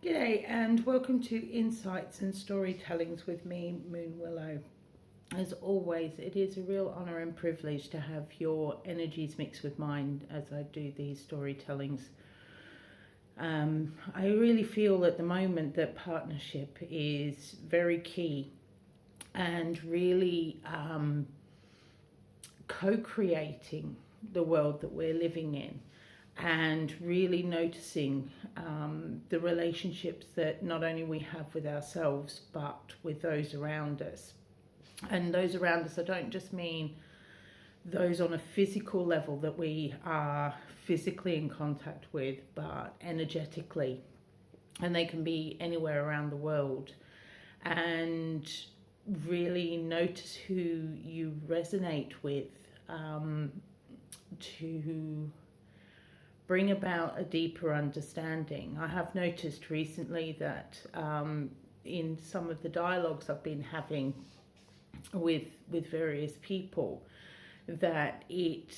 G'day and welcome to Insights and Storytellings with me, Moon Willow. As always, it is a real honour and privilege to have your energies mixed with mine as I do these storytellings. I really feel at the moment that partnership is very key and really co-creating the world that we're living in. And really noticing the relationships that not only we have with ourselves but with those around us. And those around us, I don't just mean those on a physical level that we are physically in contact with, but energetically. And they can be anywhere around the world. And really notice who you resonate with to bring about a deeper understanding. I have noticed recently that in some of the dialogues I've been having with various people, that it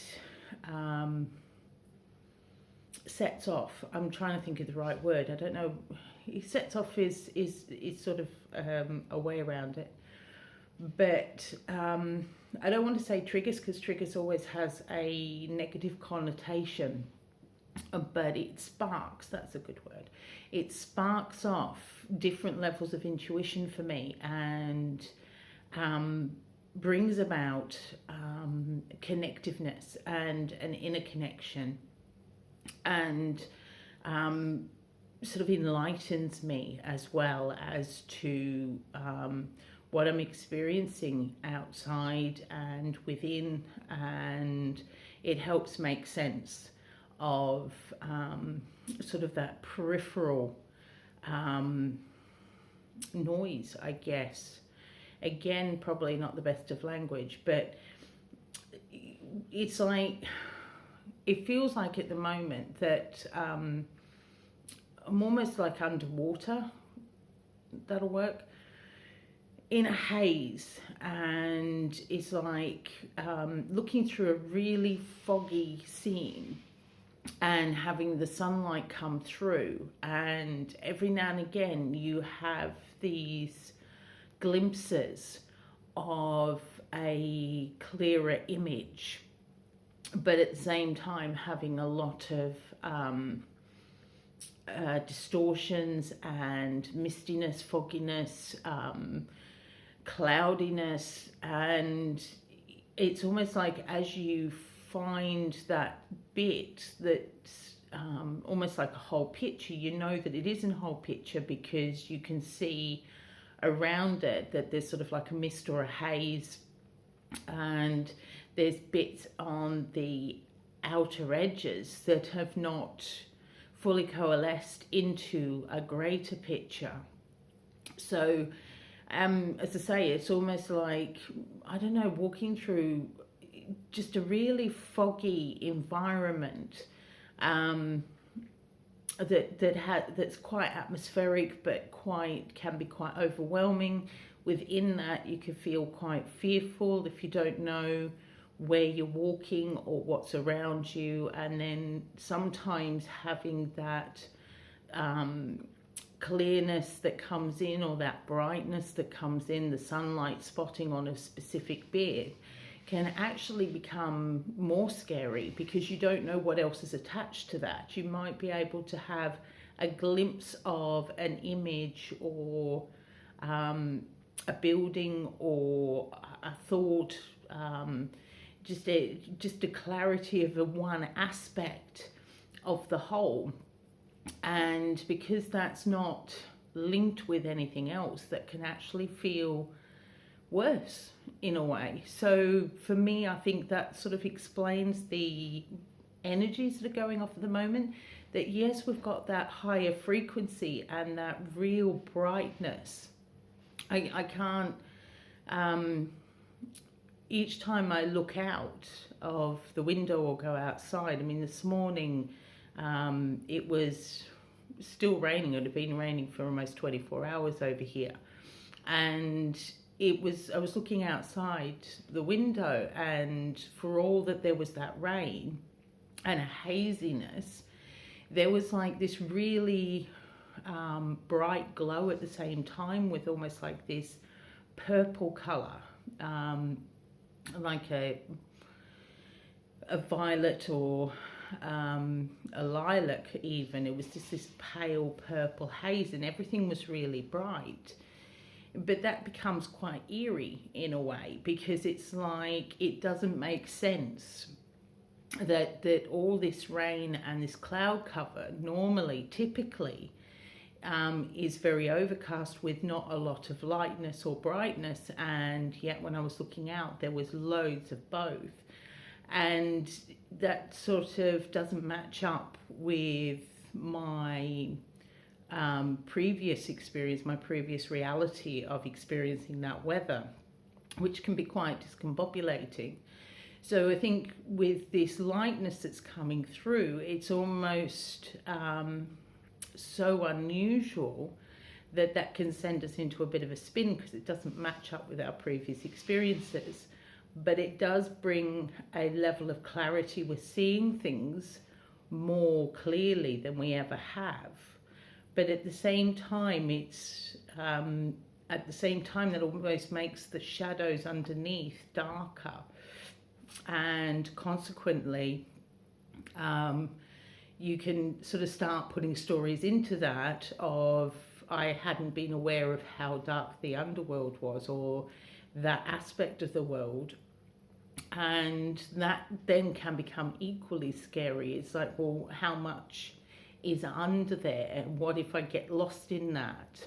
sets off. I'm trying to think of the right word. I don't know. It sets off is sort of a way around it, but I don't want to say triggers because triggers always has a negative connotation. But it sparks, that's a good word, it sparks off different levels of intuition for me and brings about connectiveness and an inner connection and sort of enlightens me as well as to what I'm experiencing outside and within, and it helps make sense of sort of that peripheral noise, I guess. Again, probably not the best of language, but it's like, it feels like at the moment that I'm almost like underwater. That'll work. In a haze, and it's like looking through a really foggy scene and having the sunlight come through, and every now and again you have these glimpses of a clearer image, but at the same time having a lot of distortions and mistiness, fogginess, cloudiness, and it's almost like as you find that bit that's almost like a whole picture, you know that it isn't a whole picture because you can see around it that there's sort of like a mist or a haze, and there's bits on the outer edges that have not fully coalesced into a greater picture. So as I say, it's almost like, I don't know, walking through just a really foggy environment that's quite atmospheric, but can be quite overwhelming. Within that, you can feel quite fearful if you don't know where you're walking or what's around you, and then sometimes having that clearness that comes in, or that brightness that comes in, the sunlight spotting on a specific bit, can actually become more scary because you don't know what else is attached to that. You might be able to have a glimpse of an image or a building or a thought, just a clarity of the one aspect of the whole. And because that's not linked with anything else, that can actually feel worse in a way. So for me, I think that sort of explains the energies that are going off at the moment, that yes, we've got that higher frequency and that real brightness. I can't each time I look out of the window or go outside, I mean, this morning it was still raining. It had been raining for almost 24 hours over here, and I was looking outside the window, and for all that there was that rain and a haziness, there was like this really bright glow at the same time, with almost like this purple color, like a violet or a lilac even. It was just this pale purple haze, and everything was really bright. But that becomes quite eerie in a way, because it's like it doesn't make sense that all this rain and this cloud cover typically is very overcast with not a lot of lightness or brightness, and yet when I was looking out there was loads of both, and that sort of doesn't match up with my previous experience, my previous reality of experiencing that weather, which can be quite discombobulating. So I think with this lightness that's coming through, it's almost so unusual that can send us into a bit of a spin, because it doesn't match up with our previous experiences. But it does bring a level of clarity. We're seeing things more clearly than we ever have. But at the same time, it's that almost makes the shadows underneath darker, and consequently, you can sort of start putting stories into that of, I hadn't been aware of how dark the underworld was, or that aspect of the world. And that then can become equally scary. It's like, well, how much is under there, and what if I get lost in that?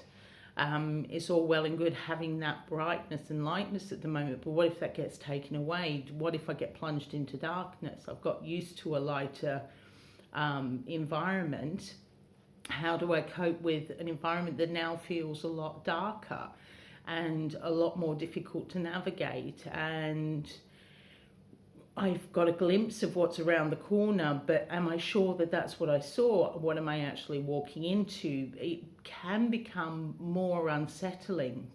It's all well and good having that brightness and lightness at the moment, but what if that gets taken away? What if I get plunged into darkness? I've got used to a lighter environment. How do I cope with an environment that now feels a lot darker and a lot more difficult to navigate? And I've got a glimpse of what's around the corner, but am I sure that that's what I saw? What am I actually walking into? It can become more unsettling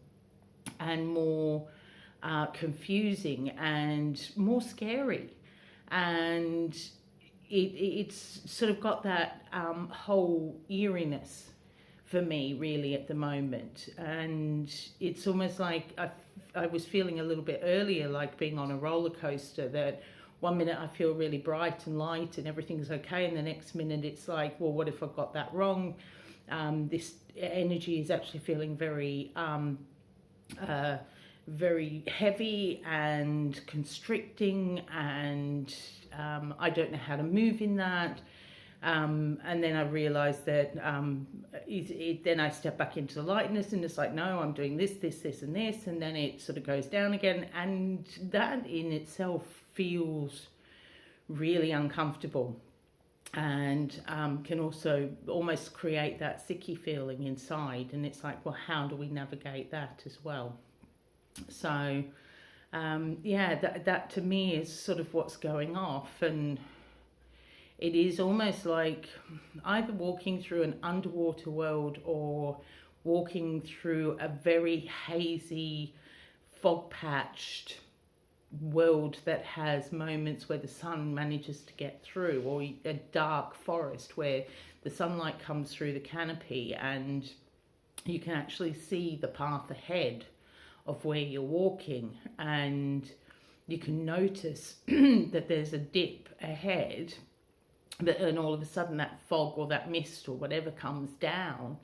and more confusing and more scary. And it's sort of got that whole eeriness for me really at the moment. And it's almost like I was feeling a little bit earlier like being on a roller coaster, that one minute I feel really bright and light and everything's okay, and the next minute it's like, well, what if I got that wrong? This energy is actually feeling very very heavy and constricting, and I don't know how to move in that. And then I realised that then I step back into the lightness, and it's like, no, I'm doing this, and this, and then it sort of goes down again, and that in itself feels really uncomfortable, and can also almost create that sicky feeling inside. And it's like, well, how do we navigate that as well? So that to me is sort of what's going off. And it is almost like either walking through an underwater world or walking through a very hazy, fog-patched world that has moments where the sun manages to get through, or a dark forest where the sunlight comes through the canopy and you can actually see the path ahead of where you're walking, and you can notice that there's a dip ahead, and all of a sudden that fog or that mist or whatever comes down,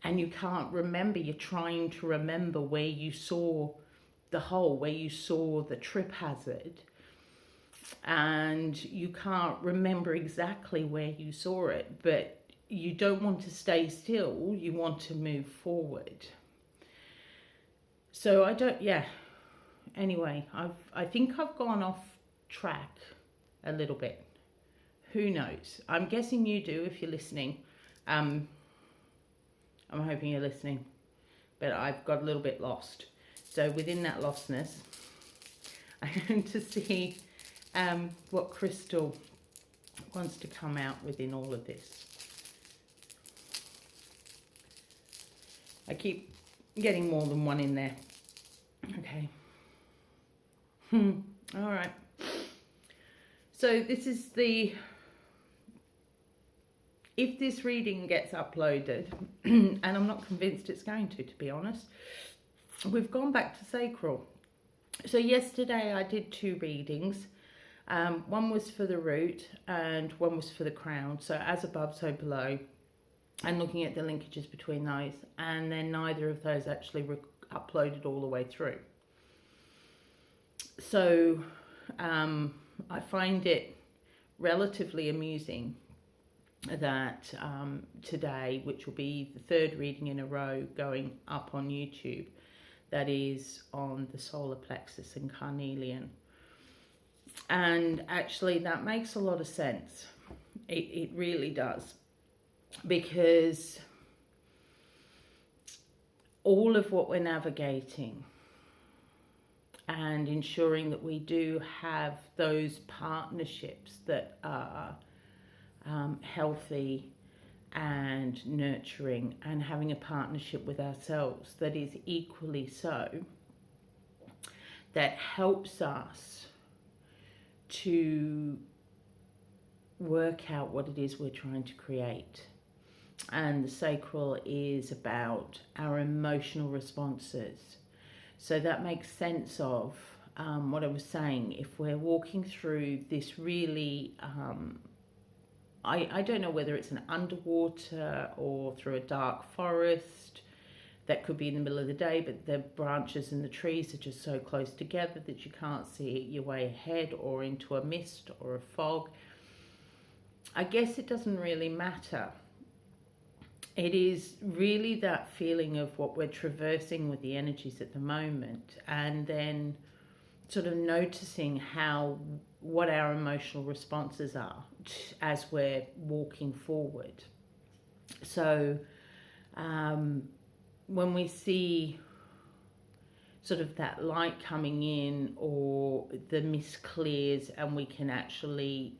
and you can't remember. You're trying to remember where you saw the hole, where you saw the trip hazard, and you can't remember exactly where you saw it, but you don't want to stay still, you want to move forward. So anyway, I think I've gone off track a little bit. Who knows? I'm guessing you do if you're listening. I'm hoping you're listening, but I've got a little bit lost. So within that lostness, I'm going to see what Crystal wants to come out within all of this. I keep getting more than one in there. Okay. All right. So this is the if this reading gets uploaded, and I'm not convinced it's going to be honest, we've gone back to sacral. So yesterday I did 2 readings. One was for the root and one was for the crown. So as above, so below, and looking at the linkages between those. And then neither of those actually were uploaded all the way through. So I find it relatively amusing that today, which will be the 3rd reading in a row going up on YouTube, that is on the solar plexus and carnelian. And actually that makes a lot of sense. It really does, because all of what we're navigating and ensuring that we do have those partnerships that are healthy and nurturing, and having a partnership with ourselves that is equally so, that helps us to work out what it is we're trying to create. And the sacral is about our emotional responses. So that makes sense of what I was saying. If we're walking through this really, I don't know whether it's an underwater or through a dark forest, that could be in the middle of the day, but the branches and the trees are just so close together that you can't see your way ahead, or into a mist or a fog. I guess it doesn't really matter. It is really that feeling of what we're traversing with the energies at the moment, and then sort of noticing what our emotional responses are as we're walking forward. So when we see sort of that light coming in, or the mist clears, and we can actually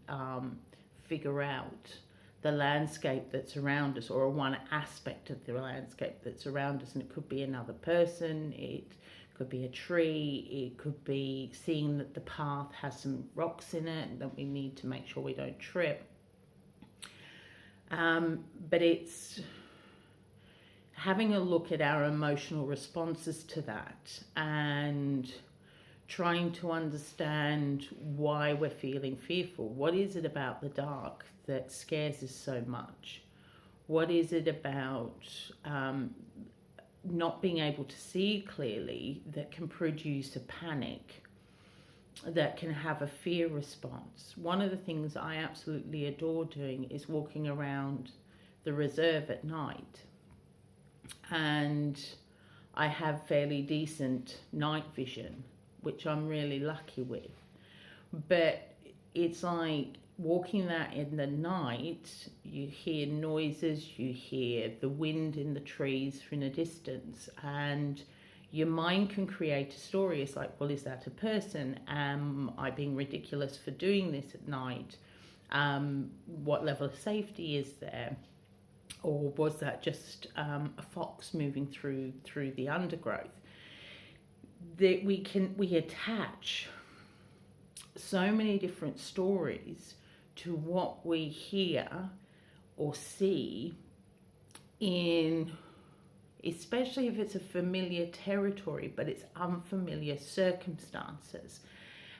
figure out the landscape that's around us, or one aspect of the landscape that's around us, and it could be another person, it could be a tree, it could be seeing that the path has some rocks in it and that we need to make sure we don't trip. But it's having a look at our emotional responses to that, and trying to understand why we're feeling fearful. What is it about the dark that scares us so much? What is it about not being able to see clearly that can produce a panic, that can have a fear response? One of the things I absolutely adore doing is walking around the reserve at night. And I have fairly decent night vision, which I'm really lucky with. But it's like walking that in the night, you hear noises, you hear the wind in the trees from a distance, and your mind can create a story. It's like, well, is that a person? Am I being ridiculous for doing this at night? What level of safety is there? Or was that just a fox moving through the undergrowth? That we attach so many different stories to what we hear or see, in, especially if it's a familiar territory, but it's unfamiliar circumstances.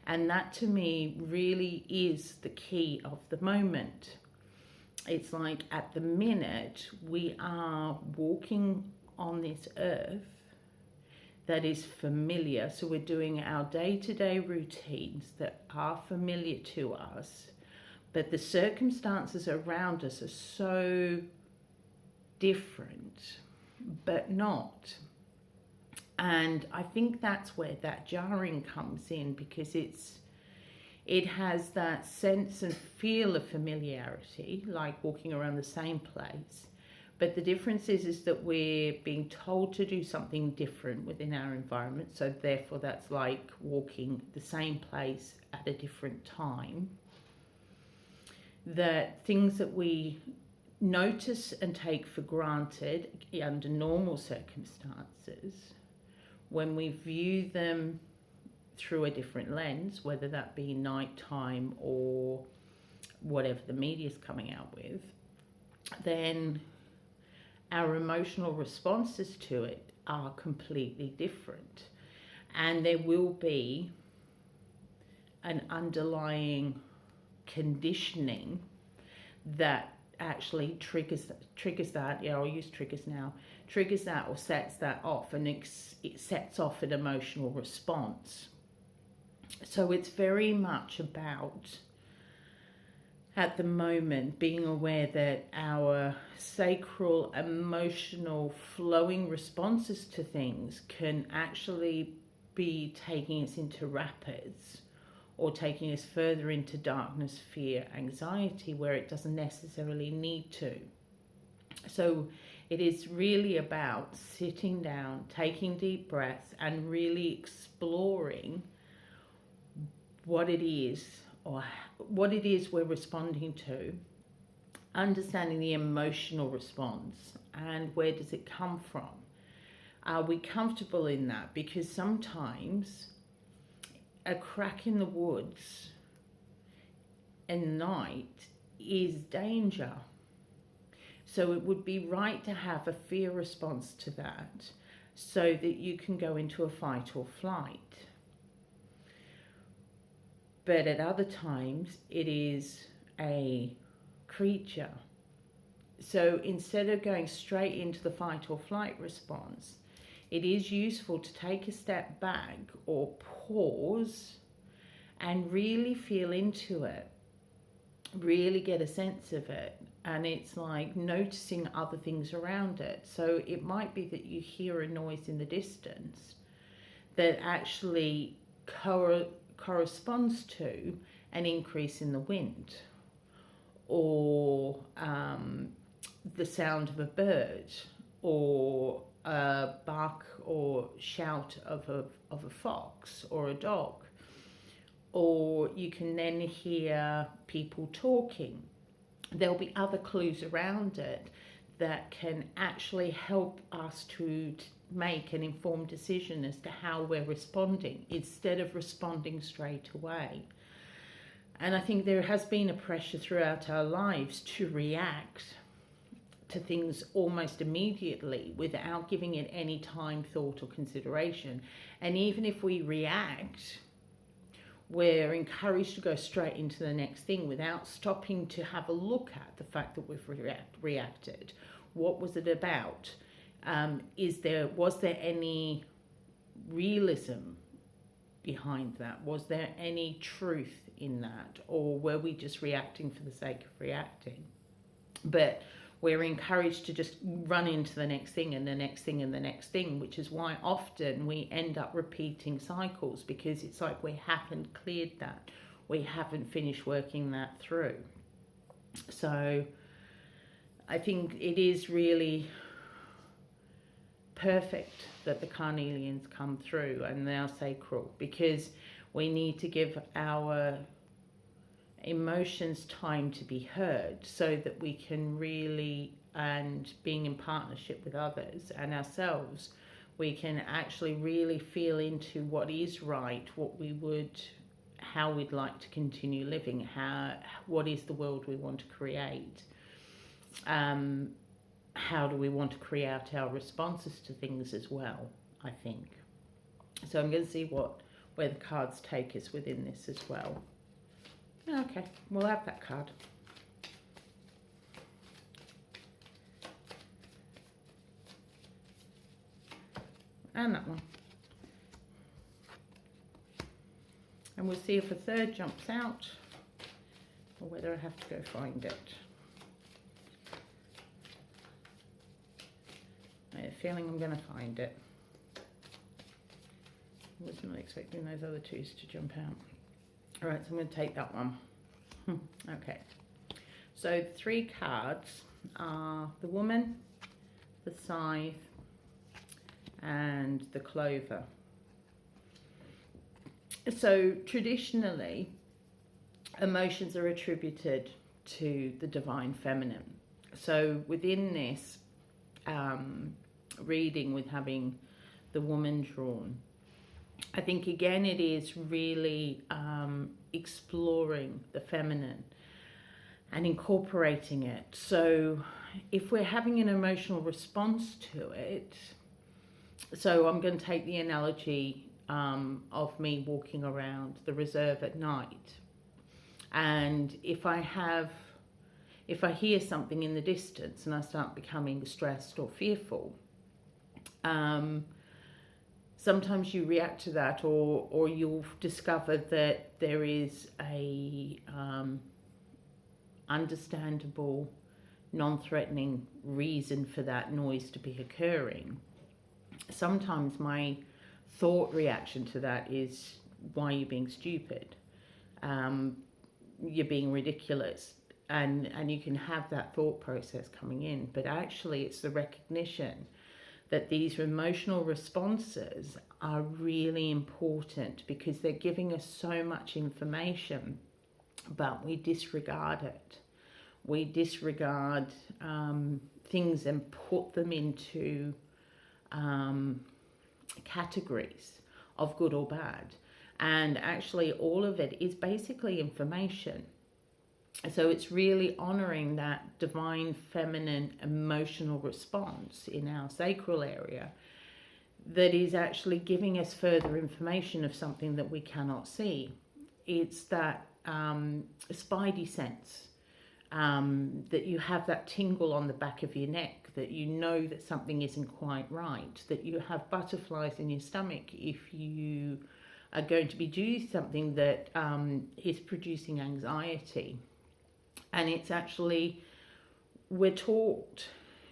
And that to me really is the key of the moment. It's like at the minute we are walking on this earth that is familiar. So we're doing our day-to-day routines that are familiar to us, but the circumstances around us are so different, but not. And I think that's where that jarring comes in, because it has that sense and feel of familiarity, like walking around the same place. But the difference is that we're being told to do something different within our environment. So therefore that's like walking the same place at a different time. That things that we notice and take for granted under normal circumstances, when we view them through a different lens, whether that be nighttime or whatever the media's coming out with, then our emotional responses to it are completely different. And there will be an underlying conditioning that actually triggers that. Yeah, I'll use triggers now. Triggers that or sets that off, and it sets off an emotional response. So it's very much about, at the moment, being aware that our sacral, emotional, flowing responses to things can actually be taking us into rapids, or taking us further into darkness, fear, anxiety, where it doesn't necessarily need to. So it is really about sitting down, taking deep breaths, and really exploring what it is, or what it is we're responding to, understanding the emotional response and where does it come from. Are we comfortable in that? Because sometimes a crack in the woods in the night is danger. So it would be right to have a fear response to that, so that you can go into a fight or flight. But at other times, it is a creature. So instead of going straight into the fight or flight response, it is useful to take a step back or pause and really feel into it, really get a sense of it. And it's like noticing other things around it. So it might be that you hear a noise in the distance that actually corresponds to an increase in the wind, or the sound of a bird, or a bark or shout of a fox or a dog. Or you can then hear people talking. There'll be other clues around it that can actually help us to make an informed decision as to how we're responding, instead of responding straight away. And I think there has been a pressure throughout our lives to react to things almost immediately without giving it any time, thought, or consideration. And even if we react, we're encouraged to go straight into the next thing without stopping to have a look at the fact that we've reacted. What was it about? Was there any realism behind that? Was there any truth in that? Or were we just reacting for the sake of reacting? But we're encouraged to just run into the next thing and the next thing and the next thing, which is why often we end up repeating cycles, because it's like we haven't cleared that. We haven't finished working that through. So I think it is really perfect that the carnelians come through and they are sacral, because we need to give our emotions time to be heard, so that we can really, and being in partnership with others and ourselves, we can actually really feel into what is right, how we'd like to continue living, what is the world we want to create, how do we want to create our responses to things as well, I think. So I'm going to see where the cards take us within this as well. Okay, we'll have that card. And that one. And we'll see if a third jumps out, or whether I have to go find it. I have a feeling I'm going to find it. I was not expecting those other twos to jump out. Alright, so I'm going to take that one. Okay. So the three cards are the woman, the scythe, and the clover. So traditionally, emotions are attributed to the divine feminine. So within this reading, with having the woman drawn, I think again it is really exploring the feminine and incorporating it. So if we're having an emotional response to it, so I'm going to take the analogy of me walking around the reserve at night, and if I hear something in the distance and I start becoming stressed or fearful, sometimes you react to that, or you'll discover that there is a understandable, non-threatening reason for that noise to be occurring. Sometimes my thought reaction to that is, why are you being stupid? You're being ridiculous. And you can have that thought process coming in, but actually it's the recognition that these emotional responses are really important, because they're giving us so much information, but we disregard it. We disregard things and put them into categories of good or bad. And actually all of it is basically information. So it's really honoring that divine feminine emotional response in our sacral area that is actually giving us further information of something that we cannot see. It's that spidey sense, that you have that tingle on the back of your neck, that you know that something isn't quite right, that you have butterflies in your stomach if you are going to be doing something that is producing anxiety. And it's actually, we're taught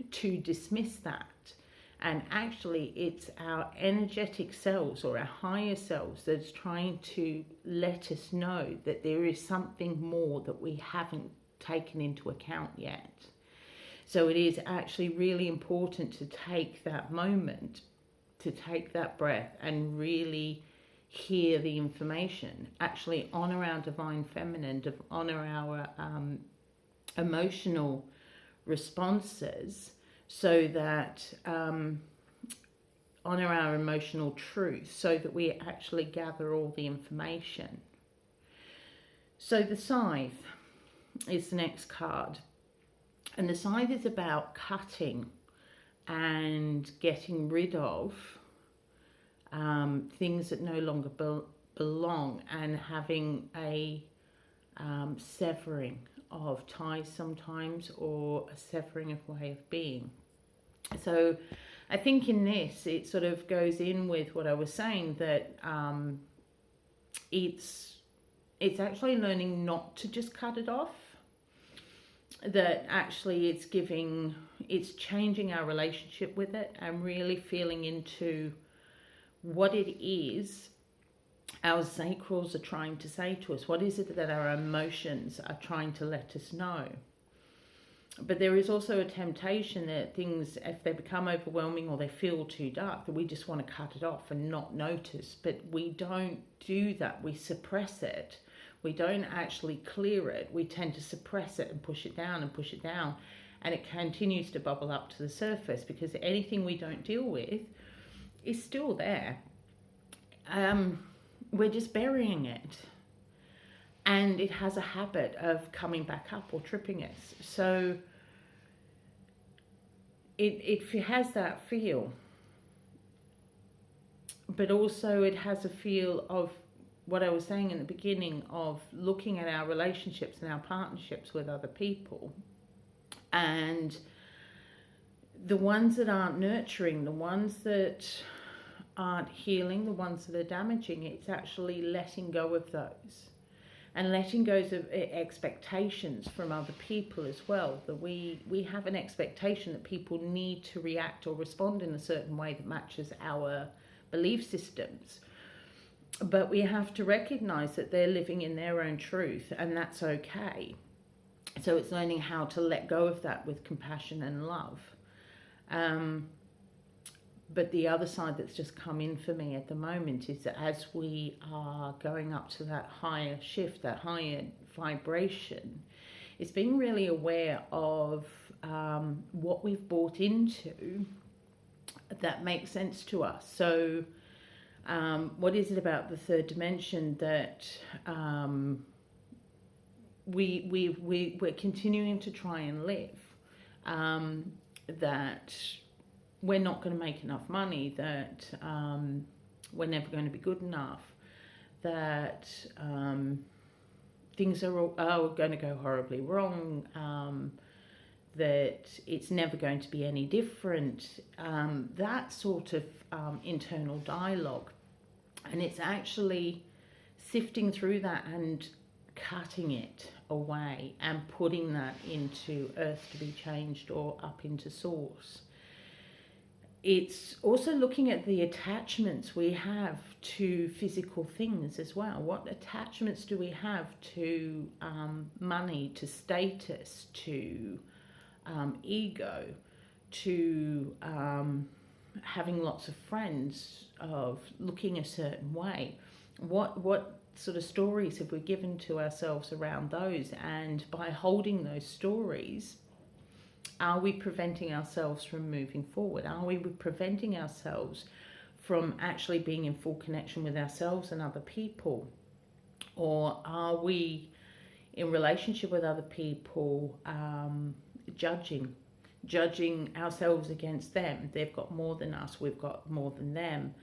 to dismiss that. And actually it's our energetic selves, or our higher selves, that's trying to let us know that there is something more that we haven't taken into account yet. So it is actually really important to take that moment, to take that breath and really hear the information, actually honor our divine feminine, honor our emotional responses, so that honor our emotional truth, so that we actually gather all the information. So the Scythe is the next card, and the Scythe is about cutting and getting rid of things that no longer belong, and having a severing of ties sometimes, or a severing of way of being. So I think in this it sort of goes in with what I was saying, that it's actually learning not to just cut it off, that actually it's changing our relationship with it, and really feeling into what it is our sacrals are trying to say to us. What is it that our emotions are trying to let us know? But there is also a temptation that things, if they become overwhelming or they feel too dark, that we just want to cut it off and not notice. But we don't do that. We suppress it. We don't actually clear it. We tend to suppress it and push it down and push it down. And it continues to bubble up to the surface, because anything we don't deal with is still there. We're just burying it, and it has a habit of coming back up or tripping us. So it has that feel, but also it has a feel of what I was saying in the beginning, of looking at our relationships and our partnerships with other people, and the ones that aren't nurturing, the ones that aren't healing, the ones that are damaging. It's actually letting go of those, and letting go of expectations from other people as well, that we have an expectation that people need to react or respond in a certain way that matches our belief systems. But we have to recognize that they're living in their own truth, and that's okay. So it's learning how to let go of that with compassion and love. But the other side that's just come in for me at the moment is that as we are going up to that higher shift, that higher vibration, it's being really aware of what we've bought into that makes sense to us. So what is it about the third dimension that we're continuing to try and live? that we're not going to make enough money, that we're never going to be good enough, that things are going to go horribly wrong, that it's never going to be any different, that sort of internal dialogue. And it's actually sifting through that and cutting it away and putting that into earth to be changed or up into source. It's also looking at the attachments we have to physical things as well. What attachments do we have to money, to status, to ego, to having lots of friends, of looking a certain way? What sort of stories have we given to ourselves around those? And by holding those stories, are we preventing ourselves from moving forward? Are we preventing ourselves from actually being in full connection with ourselves and other people? Or are we in relationship with other people judging ourselves against them? They've got more than us, we've got more than them.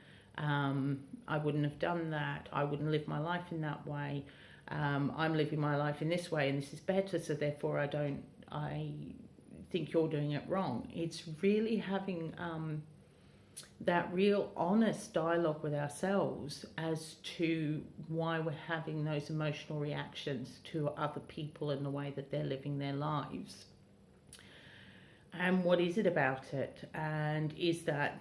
I wouldn't have done that. I wouldn't live my life in that way. I'm living my life in this way and this is better, so therefore I think you're doing it wrong. It's really having that real honest dialogue with ourselves as to why we're having those emotional reactions to other people and the way that they're living their lives. And what is it about it? And is that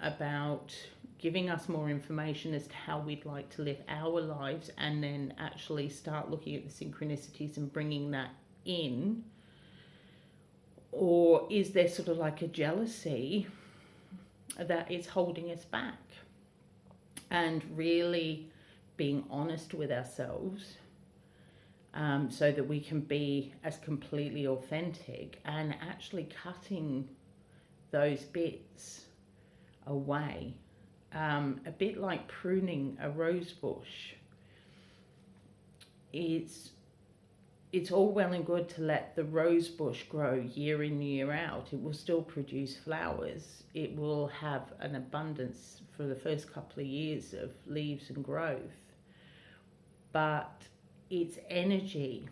about giving us more information as to how we'd like to live our lives, and then actually start looking at the synchronicities and bringing that in? Or is there sort of like a jealousy that is holding us back? And really being honest with ourselves, so that we can be as completely authentic, and actually cutting those bits away. A bit like pruning a rose bush. It's all well and good to let the rose bush grow year in, year out. It will still produce flowers. It will have an abundance for the first couple of years of leaves and growth. But its energy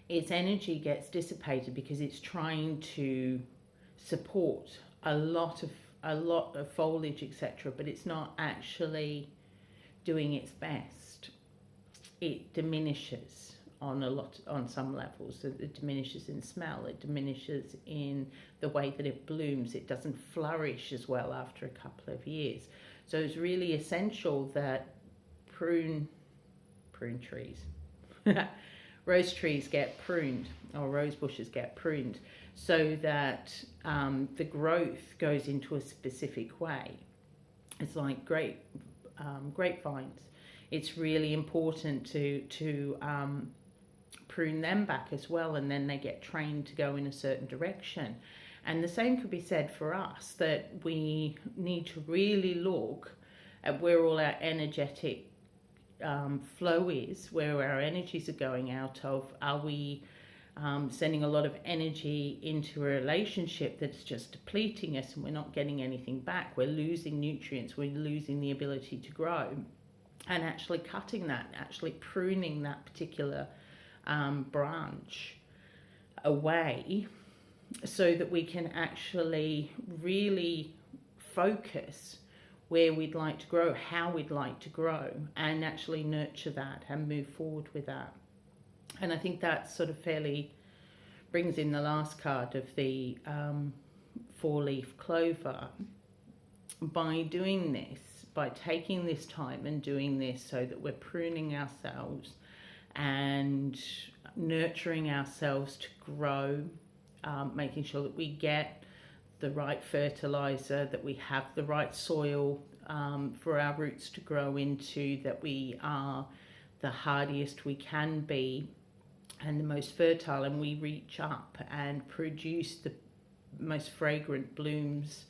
gets dissipated because it's trying to support a lot of foliage, etc., but it's not actually doing its best. It diminishes on some levels. It diminishes in smell, it diminishes in the way that it blooms. It doesn't flourish as well after a couple of years. So it's really essential that prune trees rose trees get pruned, or rose bushes get pruned, so that the growth goes into a specific way. It's like grapevines. It's really important to prune them back as well, and then they get trained to go in a certain direction. And the same could be said for us, that we need to really look at where all our energetic flow is, where our energies are going out of. Are we sending a lot of energy into a relationship that's just depleting us and we're not getting anything back? We're losing nutrients, we're losing the ability to grow. And actually cutting that, actually pruning that particular branch away, so that we can actually really focus where we'd like to grow, how we'd like to grow, and actually nurture that and move forward with that. And I think that sort of fairly brings in the last card of the 4-leaf clover. By doing this, by taking this time and doing this, so that we're pruning ourselves and nurturing ourselves to grow, making sure that we get the right fertilizer, that we have the right soil for our roots to grow into, that we are the hardiest we can be and the most fertile, and we reach up and produce the most fragrant blooms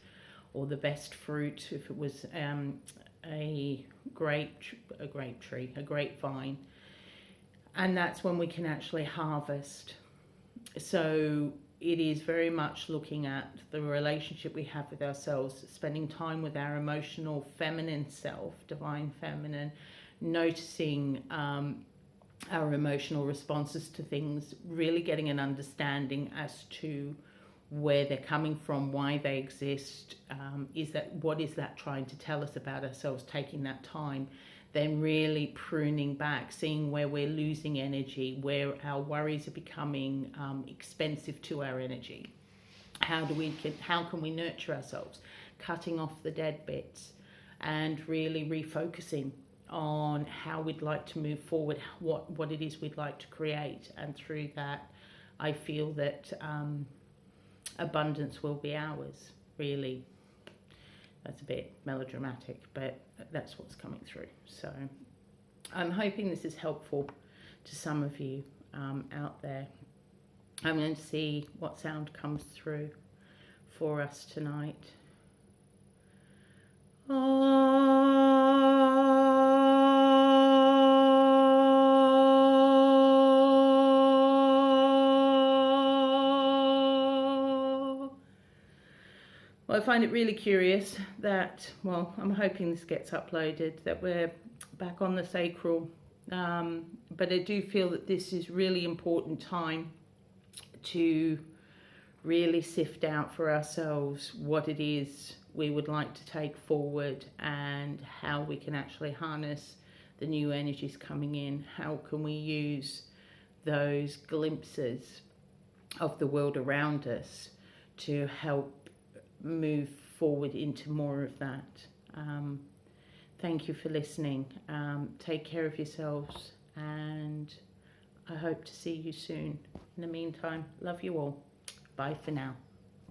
or the best fruit. If it was a grapevine, and that's when we can actually harvest. So it is very much looking at the relationship we have with ourselves, spending time with our emotional feminine self, divine feminine, noticing our emotional responses to things, really getting an understanding as to where they're coming from, why they exist, what is that trying to tell us about ourselves, taking that time, then really pruning back, seeing where we're losing energy, where our worries are becoming expensive to our energy. How can we nurture ourselves, cutting off the dead bits and really refocusing on how we'd like to move forward, what it is we'd like to create. And through that, I feel that abundance will be ours, really. That's a bit melodramatic, but that's what's coming through. So I'm hoping this is helpful to some of you out there. I'm going to see what sound comes through for us tonight. Well, I find it really curious that, well, I'm hoping this gets uploaded, that we're back on the sacral. But I do feel that this is really important time to really sift out for ourselves what it is we would like to take forward and how we can actually harness the new energies coming in. How can we use those glimpses of the world around us to help move forward into more of that. Thank you for listening. Take care of yourselves, and I hope to see you soon. In the meantime, love you all. Bye for now.